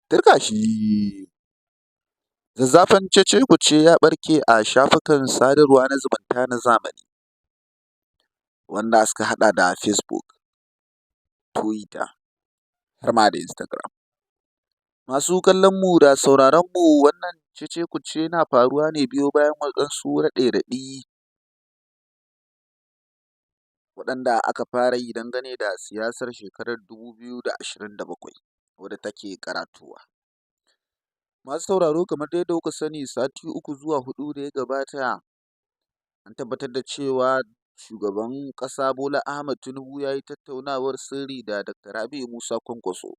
Turka shi. Zazzafan cece-kuce ya ɓarke a shafukan sadarwa na zumunta na zamani, wanda suka haɗa da Facebook, Twitter, har ma da Instagram. Masu kallon mu da sauraron mu, wannan cece-kuce na faruwa ne biyo bayan waɗansu raɗe-raɗi waɗanda aka fara yi dangane da siyasar shekarar 2027 wadda take karatowa. Masu sauraro, kamar dai yadda kuka sani, sati 3 zuwa 4 da ya gabata an tabbatar da cewa shugaban ƙasa Bola Ahmed Tinubu ya yi tattaunawar sirri da Dr. Rabi'u Musa Kwankwaso,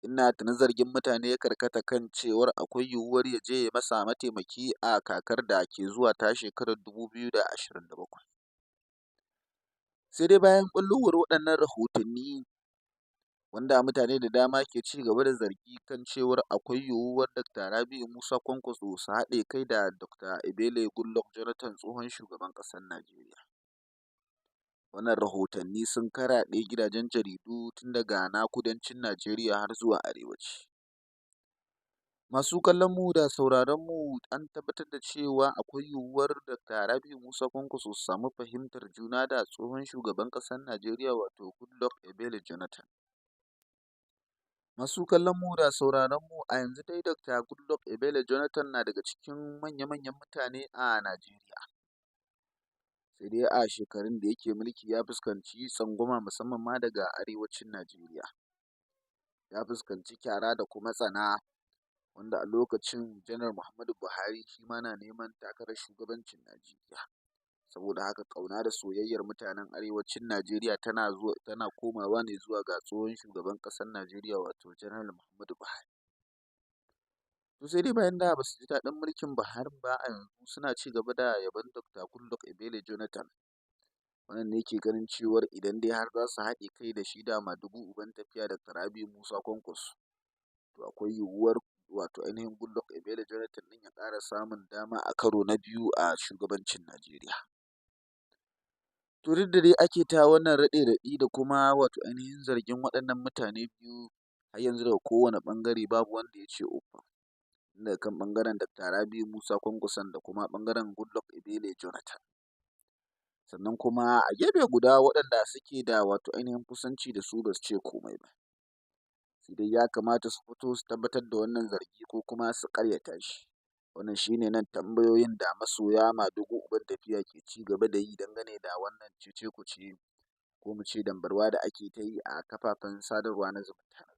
inda tuni zargin mutane ya karkata kan cewar akwai yiwuwar ya je ya masa mataimaki a kakar da ke zuwa ta shekarar 2027. Sai dai bayan ɓullowar waɗannan rahotanni, wanda mutane da dama ke ci gaba da zargi kan cewar akwai yiwuwar Dr. Rabi'u Musa Kwankwaso su haɗe kai da Dr. Ebele Goodluck Jonathan, tsohon shugaban ƙasar Najeriya. Wannan rahotanni sun karaɗe gidajen jaridu tun daga na kudancin Najeriya har zuwa arewaci. Masu kallon mu da sauraron mu, an tabbatar da cewa akwai yiwuwar Dr. Rabi'u Musa Kwankwaso su samu fahimtar juna da tsohon shugaban ƙasar Najeriya, wato Goodluck Ebele Jonathan. Masu kallon mu da sauraron mu, a yanzu dai Dr. Goodluck Ebele Jonathan na daga cikin manya-manyan mutane a Najeriya. Sai dai a shekarun da yake mulki ya fuskanci tsangwama musamman ma daga arewacin Najeriya. Ya fuskanci kyara da kuma tsana, wanda a lokacin Janar Muhammadu Buhari shi ma na neman takarar shugabancin Najeriya. Saboda haka ƙauna da soyayyar mutanen arewacin Najeriya tana komawa ne zuwa ga tsohon shugaban ƙasar Najeriya, wato Janar Muhammadu Buhari. To sai dai bayan da ba su ji daɗin mulkin Buhari ba, a yanzu suna ci gaba da yabon Dr. Goodluck Ebele Jonathan. Wannan ne ke ganin cewar idan dai har za su haɗe kai da shi da madugu uban tafiya Dr. Rabi'u Musa Kwankwaso, to akwai yiwuwar wato ainihin Goodluck Ebele Jonathan ɗin ya ƙara samun dama a karo na biyu a shugabancin Najeriya. To duk da dai ake ta wannan raɗe-raɗi da kuma wato ainihin zargin waɗannan mutane biyu, har yanzu daga kowane ɓangare babu wanda ya ce uffam. Tun daga kan ɓangaren Dr. Rabi'u Musa Kwankwason da kuma ɓangaren Goodluck Ebele Jonathan. Sannan kuma a gefe guda waɗanda suke da wato ainihin kusanci da su ba su ce komai ba. Sai dai ya kamata su fito su tabbatar da wannan zargi ko kuma su ƙaryata shi. Wannan shi ne nan tambayoyin da masoya madugu uban tafiya ke ci gaba da yi dangane da wannan cece-kuce, ko mu ce dambarwa da ake ta yi a kafafen sadarwa na zumunta.